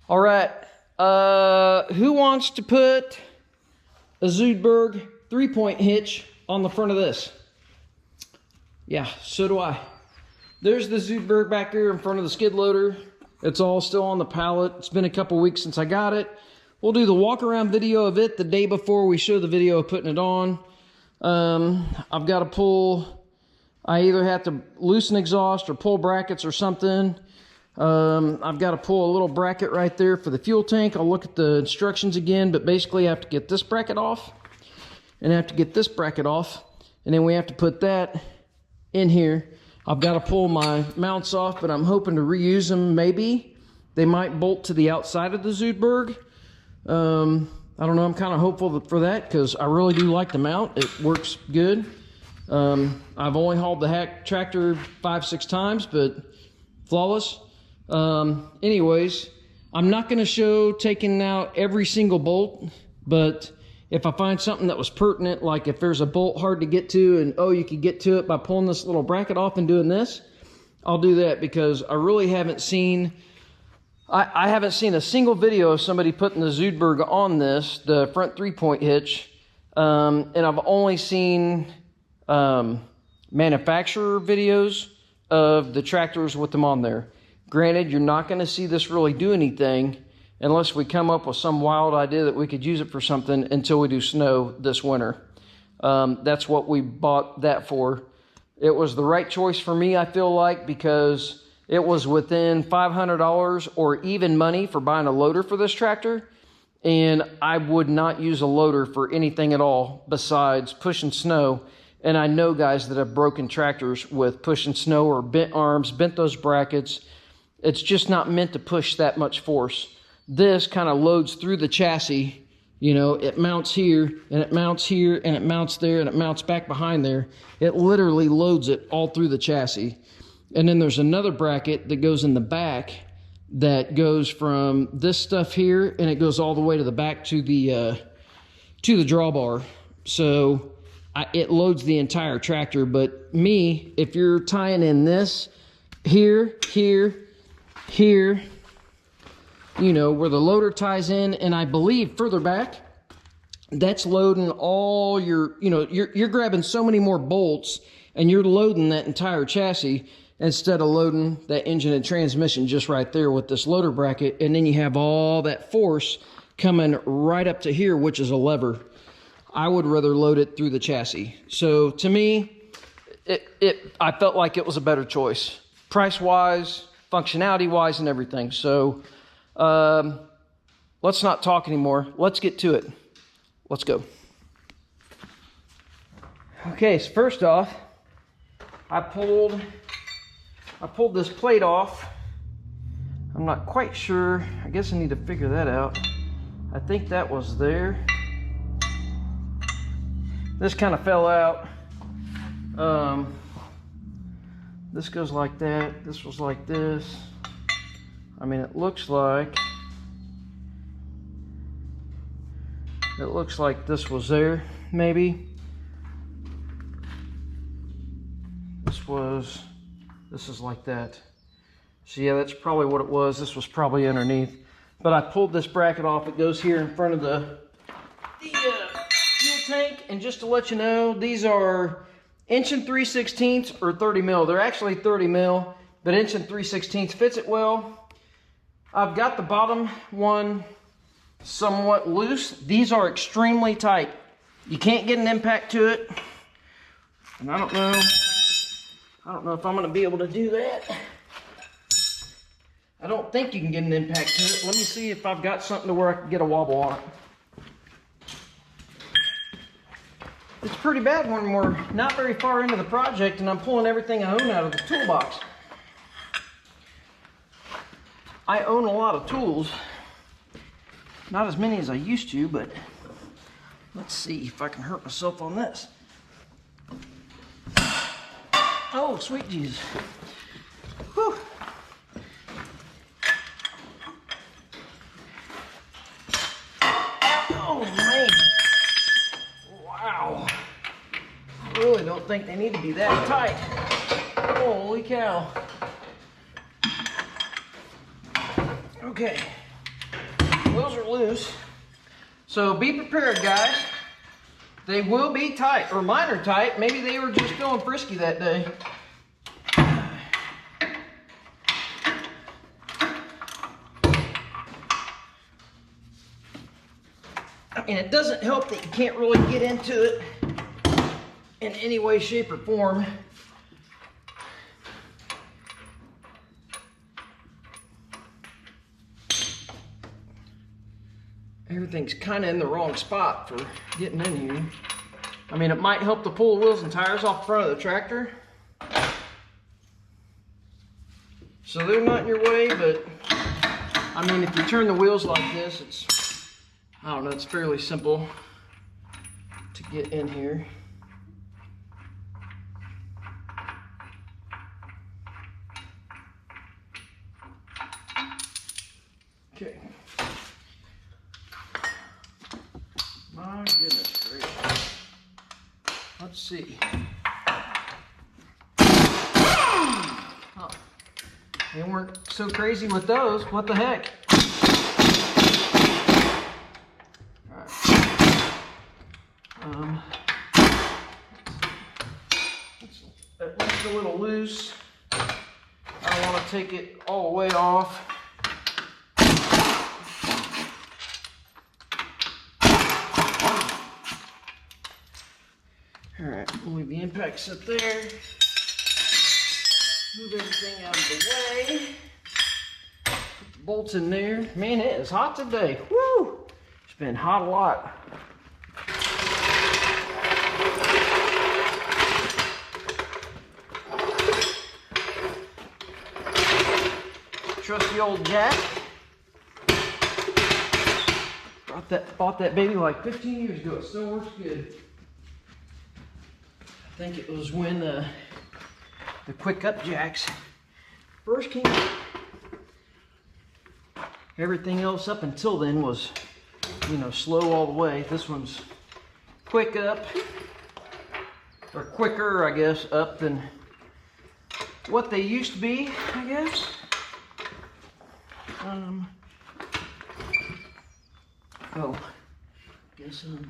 All right, who wants to put a Zuidberg 3-point hitch on the front of this? Yeah, so do I. There's the Zuidberg back there in front of the skid loader. It's all still on the pallet. It's been a couple weeks since I got it. We'll do the walk around video of it the day before we show the video of putting it on. I've got to pull, I either have to loosen exhaust or pull brackets or something. I've got to pull a little bracket right there for the fuel tank. I'll look at the instructions again, but basically I have to get this bracket off and I have to get this bracket off, and then we have to put that in here. I've got to pull my mounts off, but I'm hoping to reuse them. Maybe they might bolt to the outside of the Zuidberg. I don't know, I'm kind of hopeful for that because I really do like the mount. It works good. I've only hauled the hack tractor 5-6 times, but flawless. Anyways, I'm not going to show taking out every single bolt, but if I find something that was pertinent, like if there's a bolt hard to get to and oh, you could get to it by pulling this little bracket off and doing this, I'll do that, because I really haven't seen, I haven't seen a single video of somebody putting the Zuidberg on this, the front 3-point hitch, and I've only seen manufacturer videos of the tractors with them on there. Granted, you're not going to see this really do anything unless we come up with some wild idea that we could use it for something until we do snow this winter. That's what we bought that for. It was the right choice for me, I feel like, because it was within $500 or even money for buying a loader for this tractor. And I would not use a loader for anything at all besides pushing snow. And I know guys that have broken tractors with pushing snow or bent arms, bent those brackets. It's just not meant to push that much force. This kind of loads through the chassis. You know, it mounts here, and it mounts here, and it mounts there, and it mounts back behind there. It literally loads it all through the chassis. And then there's another bracket that goes in the back that goes from this stuff here, and it goes all the way to the back to the drawbar. So it loads the entire tractor. But me, if you're tying in this here, here, you know, where the loader ties in, and I believe further back, that's loading all your, you know, you're grabbing so many more bolts and you're loading that entire chassis instead of loading that engine and transmission just right there with this loader bracket. And then you have all that force coming right up to here, which is a lever. I would rather load it through the chassis. So to me, I felt like it was a better choice, price-wise, functionality-wise, and everything. So let's not talk anymore. Let's get to it. Let's go. Okay, so first off, I pulled this plate off. I'm not quite sure. I guess I need to figure that out. I think that was there. This kind of fell out. This goes like that. This was like this. I mean, it looks like this was there, maybe. This is like that. So yeah, that's probably what it was. This was probably underneath. But I pulled this bracket off. It goes here in front of the fuel tank. And just to let you know, these are 1 3/16 or 30 mil. They're actually 30 mil, but 1 3/16 fits it well. I've got the bottom one somewhat loose. These are extremely tight. You can't get an impact to it. And I don't know if I'm going to be able to do that. I don't think you can get an impact to it. Let me see if I've got something to where I can get a wobble on it. It's pretty bad when we're not very far into the project and I'm pulling everything I own out of the toolbox. I own a lot of tools. Not as many as I used to, but let's see if I can hurt myself on this. Oh, sweet Jesus. Whew. Oh, man. Wow. I really don't think they need to be that tight. Holy cow. Okay. Wheels are loose. So be prepared, guys. They will be tight, or mine are tight. Maybe they were just feeling frisky that day. And it doesn't help that you can't really get into it in any way, shape, or form. Everything's kind of in the wrong spot for getting in here. I mean, it might help to pull the wheels and tires off the front of the tractor. So they're not in your way, but I mean, if you turn the wheels like this, it's, I don't know, it's fairly simple to get in here. Okay. My goodness gracious. Let's see. Oh, they weren't so crazy with those. What the heck? All right. It's at least a little loose. I don't want to take it all the way off. All right, we'll leave the impacts up there. Move everything out of the way. Put the bolts in there. Man, it is hot today. Woo! It's been hot a lot. Trusty old jack. Bought that baby like 15 years ago. It still works good. I think it was when the quick up jacks first came out. Everything else up until then was, you know, slow all the way. This one's quick up, or quicker, I guess, up than what they used to be, I guess. Oh, I guess I'm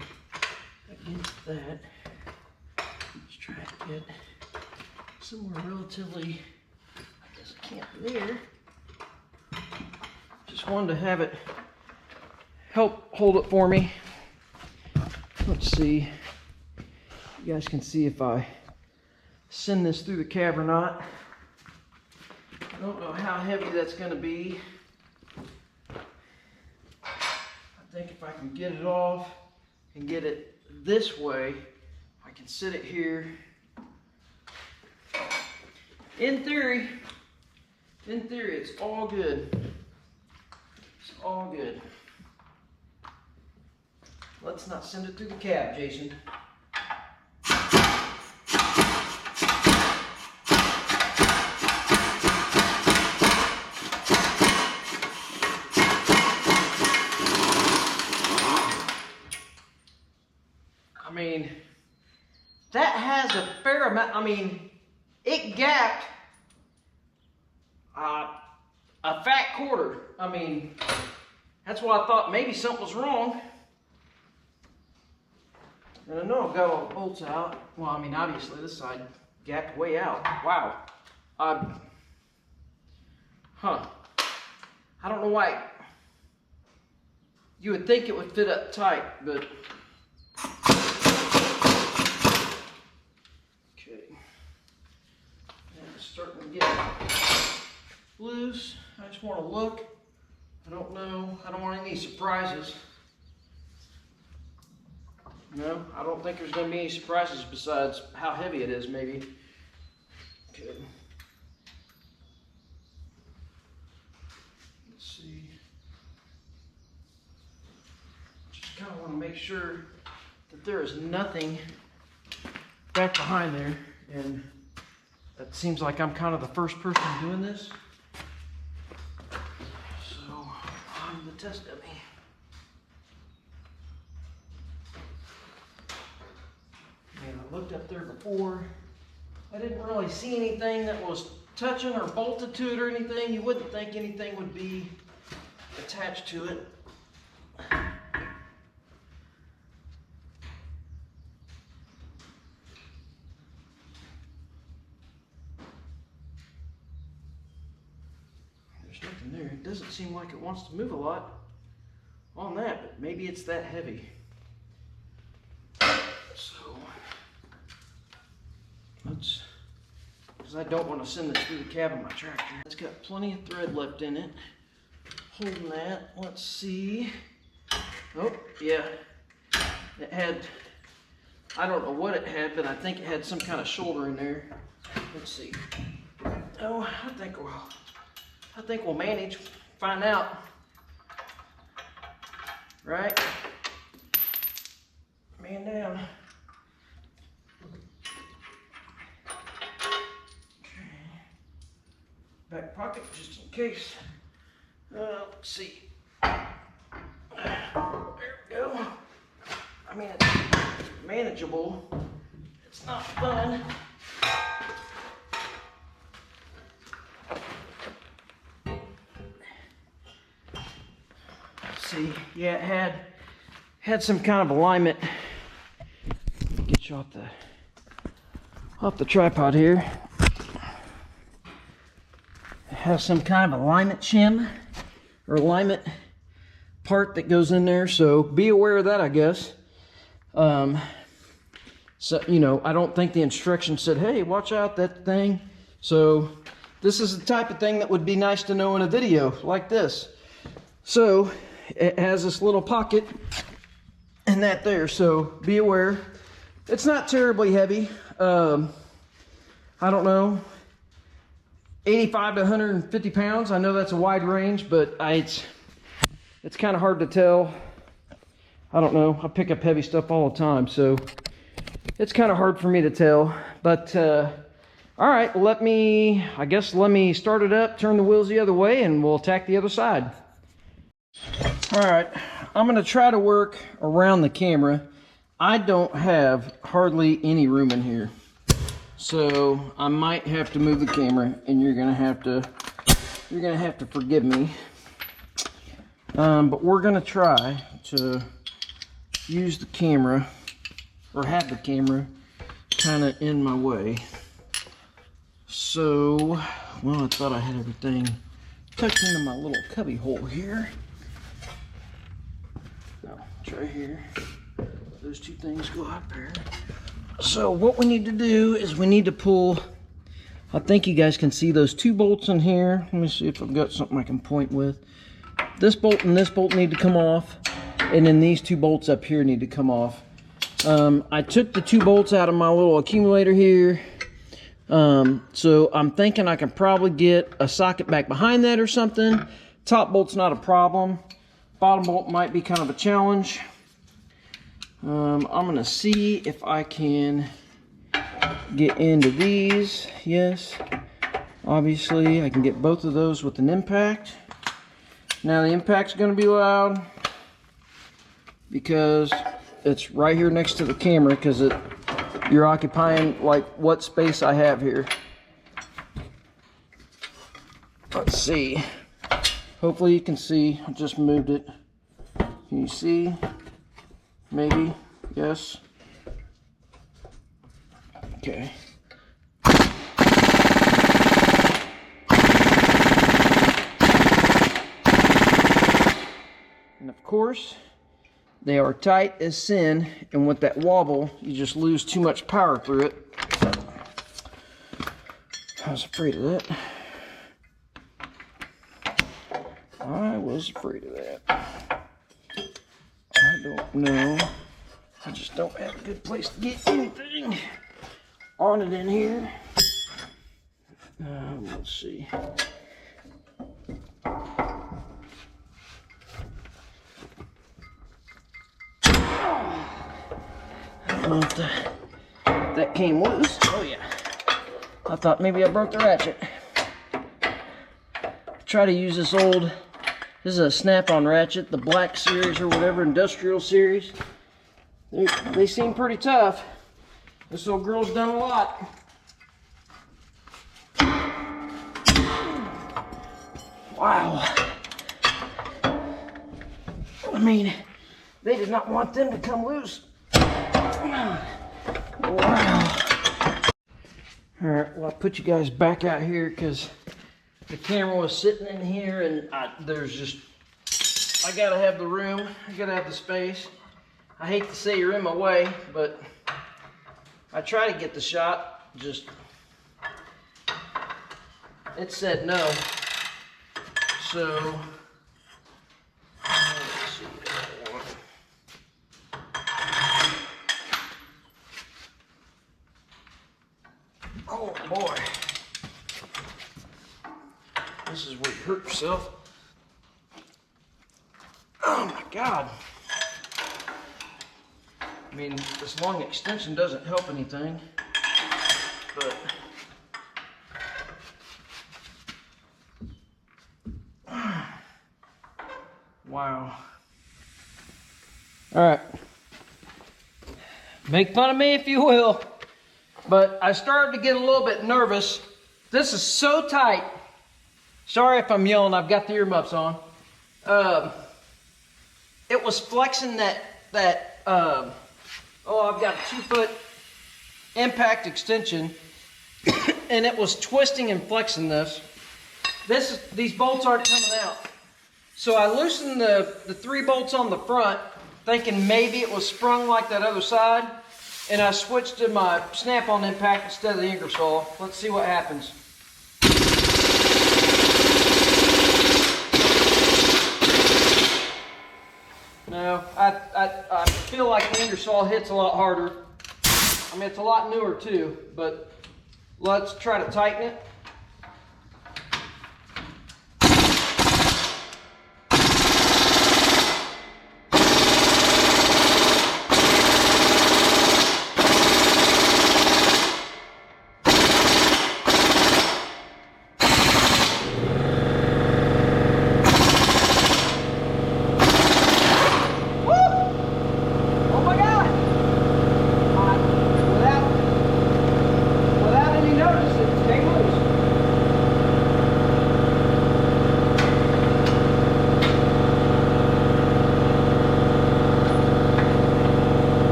against that. Let's try to get somewhere relatively, I guess I can't there. Just wanted to have it help hold it for me. Let's see. You guys can see if I send this through the cab or not. I don't know how heavy that's going to be. I think if I can get it off and get it this way, I can sit it here. In theory, it's all good. It's all good. Let's not send it through the cab, Jason. I mean, that has a fair amount. I mean, it gapped a fat quarter. I mean, that's why I thought maybe something was wrong. And I know I've got all the bolts out. Well, I mean, obviously this side gapped way out. Wow. I don't know why. You would think it would fit up tight, but okay. And it's starting to get loose. I just want to look. I don't know. I don't want any surprises. No, I don't think there's going to be any surprises besides how heavy it is, maybe. Okay. Let's see. Just kind of want to make sure that there is nothing back behind there. And that seems like I'm kind of the first person doing this. So, I'm the test dummy. And I looked up there before. I didn't really see anything that was touching or bolted to it or anything. You wouldn't think anything would be attached to it. There's nothing there. It doesn't seem like it wants to move a lot on that, but maybe it's that heavy. So let's, because I don't want to send this through the cab of my tractor. It's got plenty of thread left in it. Holding that, let's see. Oh, yeah. It had, I don't know what it had, but I think it had some kind of shoulder in there. Let's see. Oh, I think we'll manage. Find out. Right? Man down. Okay. Back pocket just in case. Let's see. There we go. I mean, it's manageable. It's not fun. Let's see. Yeah, it had some kind of alignment. Get you off the tripod here. It has some kind of alignment shim or alignment part that goes in there, so be aware of that, I guess. So, you know, I don't think the instructions said, hey, watch out, that thing. So this is the type of thing that would be nice to know in a video like this. So it has this little pocket and that there, so be aware. It's not terribly heavy. I don't know, 85 to 150 pounds. I know that's a wide range, but it's kind of hard to tell. I don't know. I pick up heavy stuff all the time, so it's kind of hard for me to tell. But all right, let me start it up, turn the wheels the other way, and we'll attack the other side. All right, I'm going to try to work around the camera. I don't have hardly any room in here, so I might have to move the camera, and you're gonna have to forgive me. But we're gonna try to use the camera, or have the camera kind of in my way. So, well, I thought I had everything tucked into my little cubby hole here. No, it's right here. Those two things go out there. So what we need to do is we need to pull, I think you guys can see those two bolts in here. Let me see if I've got something I can point with. This bolt and this bolt need to come off, and then these two bolts up here need to come off. I took the two bolts out of my little accumulator here. So I'm thinking I can probably get a socket back behind that or something. Top bolt's not a problem. Bottom bolt might be kind of a challenge. I'm going to see if I can get into these. Yes, obviously I can get both of those with an impact. Now the impact's going to be loud because it's right here next to the camera, because you're occupying like what space I have here. Let's see. Hopefully you can see. I just moved it. Can you see? Maybe. Yes. Okay. And of course, they are tight as sin, and with that wobble, you just lose too much power through it. I was afraid of that. I was afraid of that. I don't know. I just don't have a good place to get anything on it in here. Let's see. I don't know if that came loose. Oh yeah. I thought maybe I broke the ratchet. Try to use this old, this is a snap-on ratchet, the black series or whatever, industrial series. They seem pretty tough. This old girl's done a lot. Wow. I mean, they did not want them to come loose. Wow. All right, well, I put you guys back out here because the camera was sitting in here, and I gotta have the room, I gotta have the space. I hate to say you're in my way, but I try to get the shot, just, it said no. So, let's see what I want. Oh boy. This is where you hurt yourself. Oh my God. I mean, this long extension doesn't help anything, but wow. All right. Make fun of me if you will, but I started to get a little bit nervous. This is so tight. Sorry if I'm yelling, I've got the earmuffs on. It was flexing I've got a 2-foot impact extension, and it was twisting and flexing this. These bolts aren't coming out. So I loosened the 3 bolts on the front, thinking maybe it was sprung like that other side, and I switched to my snap-on impact instead of the Ingersoll. Let's see what happens. No, I feel like the Ingersoll hits a lot harder. I mean, it's a lot newer too, but let's try to tighten it.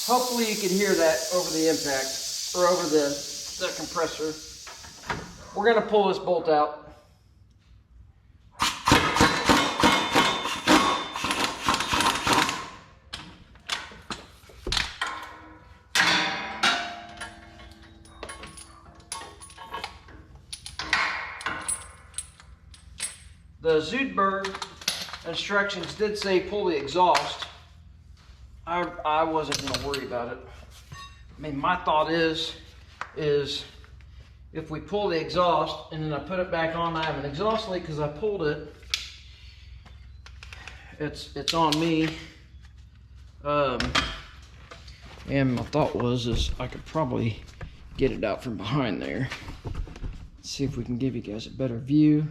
Hopefully you can hear that over the impact, or over the compressor. We're going to pull this bolt out. The Zuidberg instructions did say pull the exhaust. I wasn't going to worry about it. I mean, my thought is if we pull the exhaust and then I put it back on, I have an exhaust leak because I pulled it. It's on me. And my thought was I could probably get it out from behind there. Let's see if we can give you guys a better view.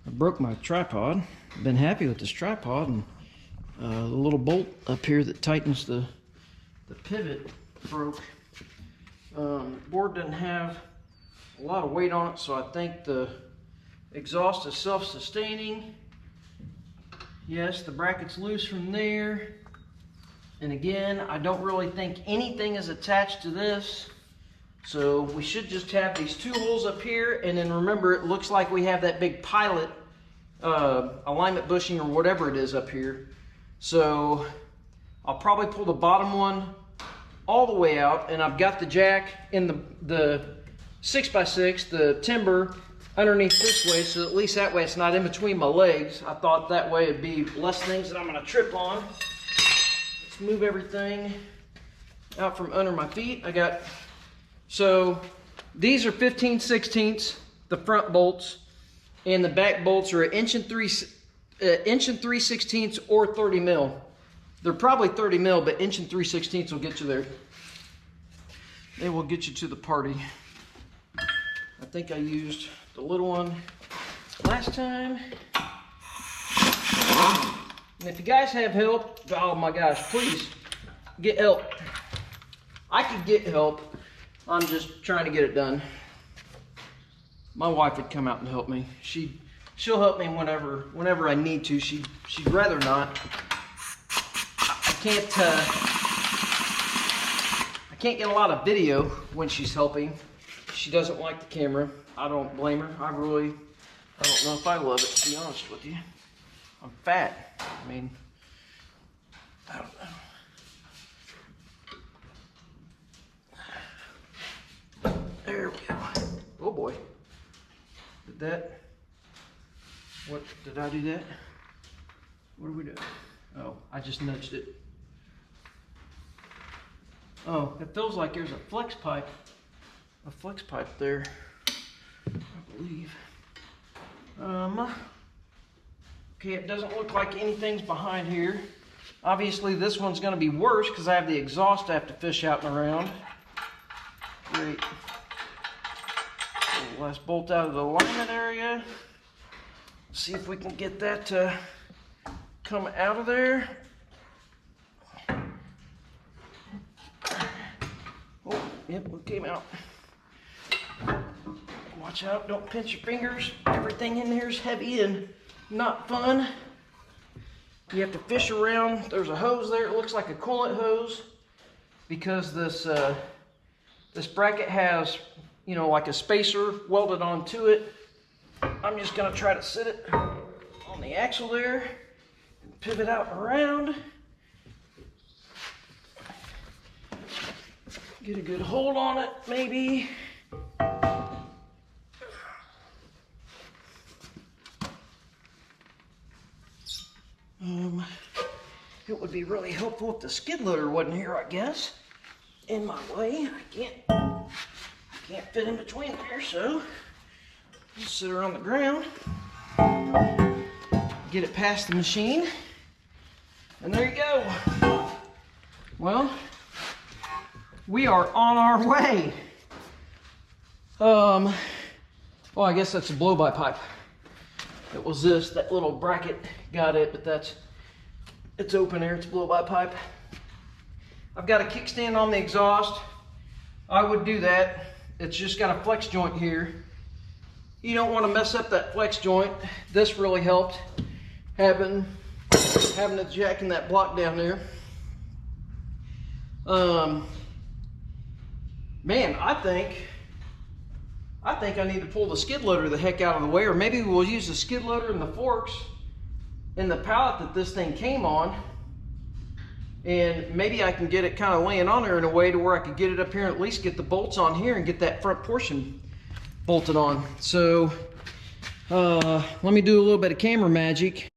I broke my tripod. I've been happy with this tripod, and the little bolt up here that tightens the pivot broke. Board doesn't have a lot of weight on it, so I think the exhaust is self-sustaining. Yes, the bracket's loose from there. And again, I don't really think anything is attached to this. So we should just have these two holes up here, and then remember, it looks like we have that big pilot alignment bushing or whatever it is up here. So I'll probably pull the bottom one all the way out, and I've got the jack in the 6x6, the timber, underneath this way, so at least that way it's not in between my legs. I thought that way it'd be less things that I'm gonna trip on. Let's move everything out from under my feet. So these are 15/16, the front bolts, and the back bolts are 1 3/16 or 30 mil. They're probably 30 mil, but 1 3/16 will get you there. They will get you to the party. I think I used the little one last time. And if you guys have help, oh my gosh, please get help. I could get help. I'm just trying to get it done. My wife would come out and help me. She'll help me whenever I need to. She'd rather not. I can't get a lot of video when she's helping. She doesn't like the camera. I don't blame her. I don't know if I love it, to be honest with you. I'm fat. I mean, I don't know. There we go. Oh boy. Did I do that? What did we do? Oh, I just nudged it. Oh, it feels like there's a flex pipe there, I believe. Okay, it doesn't look like anything's behind here. Obviously, this one's gonna be worse because I have the exhaust I have to fish out and around. Great. So last bolt out of the alignment area. See if we can get that to come out of there. Oh, yep, it came out. Watch out, don't pinch your fingers. Everything in here is heavy and not fun. You have to fish around. There's a hose there. It looks like a coolant hose because this bracket has, you know, like a spacer welded onto it. I'm just gonna try to sit it on the axle there and pivot out and around. Get a good hold on it, maybe. It would be really helpful if the skid loader wasn't here, I guess, in my way. I can't fit in between there, so just sit her on the ground, get it past the machine, and there you go. Well, we are on our way. Well, I guess that's a blow-by pipe. It was that little bracket got it, but it's open air, it's a blow-by pipe. I've got a kickstand on the exhaust. I would do that. It's just got a flex joint here. You don't want to mess up that flex joint. This really helped, having the jack in that block down there. Man, I think I need to pull the skid loader the heck out of the way, or maybe we'll use the skid loader and the forks and the pallet that this thing came on, and maybe I can get it kind of laying on there in a way to where I could get it up here and at least get the bolts on here and get that front portion bolted on. So let me do a little bit of camera magic.